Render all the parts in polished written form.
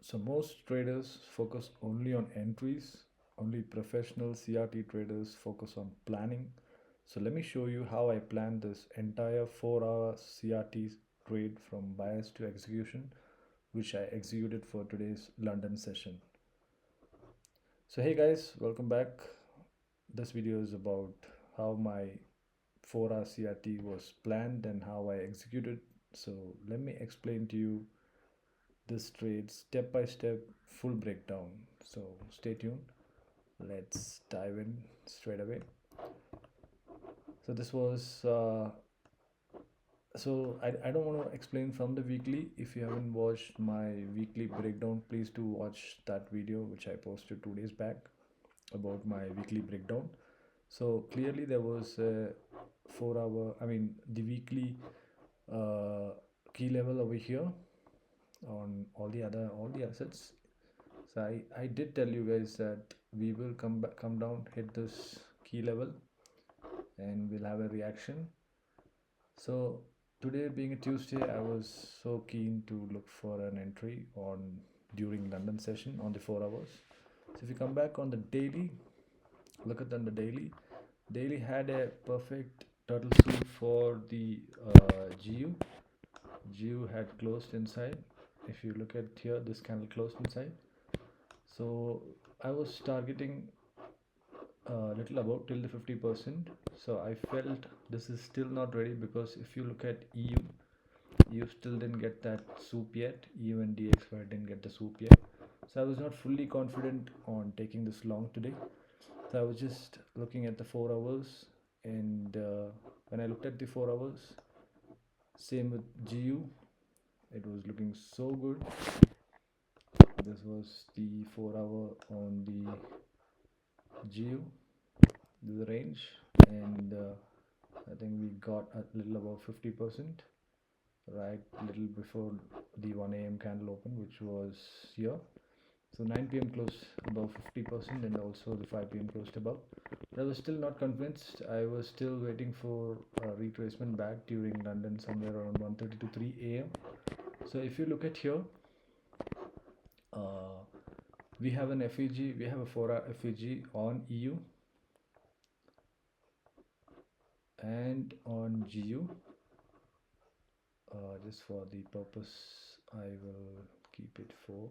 So most traders focus only on entries, only professional CRT traders focus on planning. So let me show you how I planned this entire 4-hour CRT trade from bias to execution, which I executed for today's London session. So hey guys, welcome back. This video is about how my 4-hour CRT was planned and how I executed. So let me explain to you this trade step by step, full breakdown. So stay tuned. Let's dive in straight away. So this was I don't want to explain from the weekly. If you haven't watched my weekly breakdown, please do watch that video which I posted 2 days back about my weekly breakdown. So clearly there was a 4-hour, I mean the weekly key level over here on all the assets. So I did tell you guys that we will come down, hit this key level, and we'll have a reaction. So today being a Tuesday, I was so keen to look for an entry on during London session on the 4 hours. So if you come back on the daily, look at on the daily. Daily had a perfect turtle soup for the GU. GU had closed inside. If you look at here, this candle closed inside. So I was targeting a little above till the 50%. So I felt this is still not ready because if you look at EU still didn't get that soup yet. EU and DXY didn't get the soup yet. So I was not fully confident on taking this long today. So I was just looking at the 4 hours, and when I looked at the 4 hours, same with GU, it was looking so good. This was the 4 hour on the GU, the range, and I think we got a little above 50%, right, little before the 1 a.m. candle open, which was here. So 9 p.m. closed above 50%, and also the 5 p.m. closed above. But I was still not convinced. I was still waiting for a retracement back during London somewhere around 1:30 to 3 a.m. So if you look at here, uh, we have an FEG, we have a 4-hour FEG on EU and on GU. Just for the purpose, I will keep it for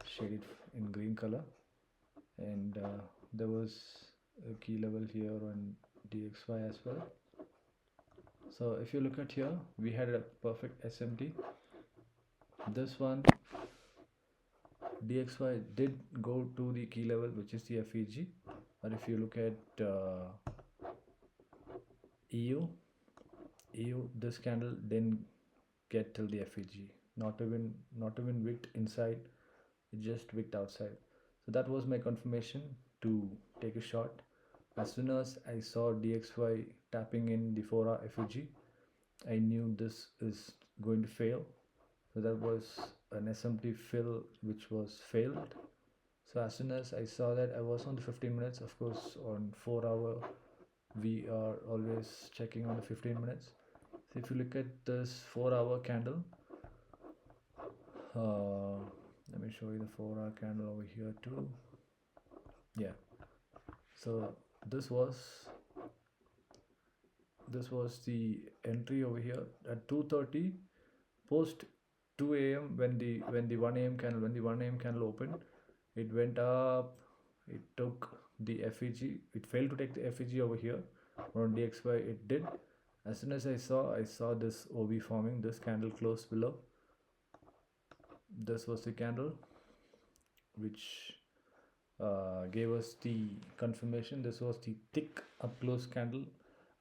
shaded in green color, and there was a key level here on DXY as well. So if you look at here, we had a perfect SMT. This one DXY did go to the key level, which is the FEG, but if you look at EU, this candle didn't get till the FEG, not even wicked inside, it just wicked outside. So that was my confirmation to take a shot. As soon as I saw DXY tapping in the 4-hour FEG, I knew this is going to fail. So that was an SMT fill which was failed. So as soon as I saw that, I was on the 15 minutes. Of course, on 4-hour we are always checking on the 15 minutes. So if you look at this 4-hour candle, let me show you the 4-hour candle over here too. Yeah, so this was the entry over here at 2:30 post 2 a.m. when the 1 a.m. candle opened. It went up, it took the FEG, it failed to take the FEG over here. On DXY it did. As soon as I saw this OB forming, this candle closed below. This was the candle which gave us the confirmation. This was the thick up close candle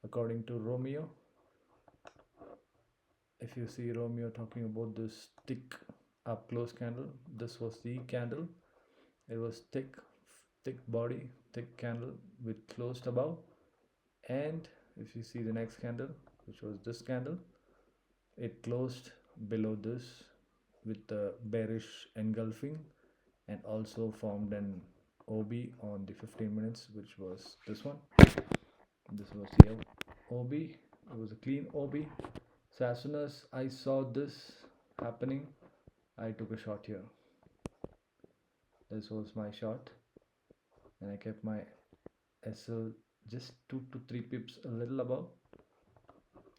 according to ROMEO. If you see ROMEO talking about this thick up close candle, this was the candle. It was thick body, thick candle with closed above. And if you see the next candle, which was this candle, it closed below this with the bearish engulfing, and also formed an OB on the 15 minutes, which was this one. This was the OB. It was a clean OB. So as soon as I saw this happening, I took a shot here. This was my short, and I kept my SL just 2 to 3 pips a little above,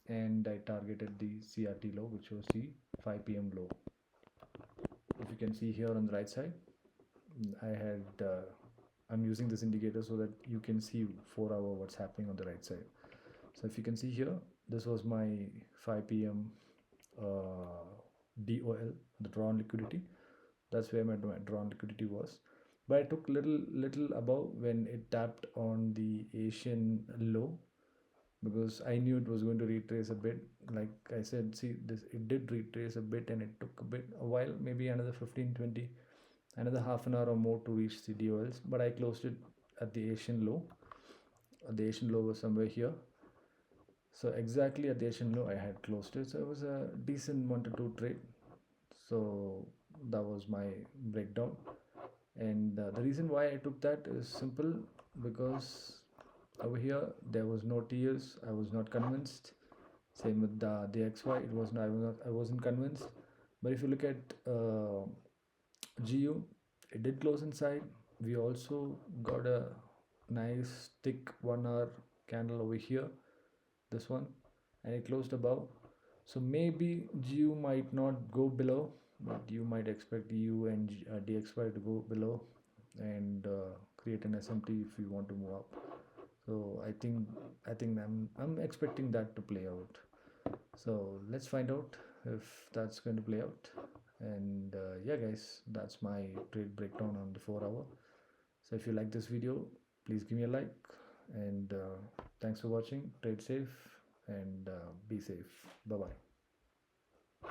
and I targeted the CRT low, which was the 5 p.m. low. If you can see here on the right side, I'm using this indicator so that you can see 4 hour what's happening on the right side. So if you can see here, this was my 5 p.m. DOL, the drawn liquidity. That's where my drawn liquidity was. But I took little above when it tapped on the Asian low, because I knew it was going to retrace a bit. Like I said, see this, it did retrace a bit, and it took a while, maybe another 15-20, another half an hour or more to reach the DOLs. But I closed it at the Asian low. The Asian low was somewhere here. So exactly at the Asian low I had closed it. So it was a decent 1 to 2 trade. So that was my breakdown. And the reason why I took that is simple, because over here there was no TS. I was not convinced. Same with the XY. I wasn't convinced. But if you look at GU, it did close inside. We also got a nice thick 1 hour candle over here, this one, and it closed above. So maybe GU might not go below, but you might expect EU and DXY to go below and create an SMT if you want to move up. So I think I'm expecting that to play out. So let's find out if that's going to play out. And yeah guys, that's my trade breakdown on the 4 hour. So if you like this video, please give me a like, and thanks for watching. Trade safe and be safe. Bye bye.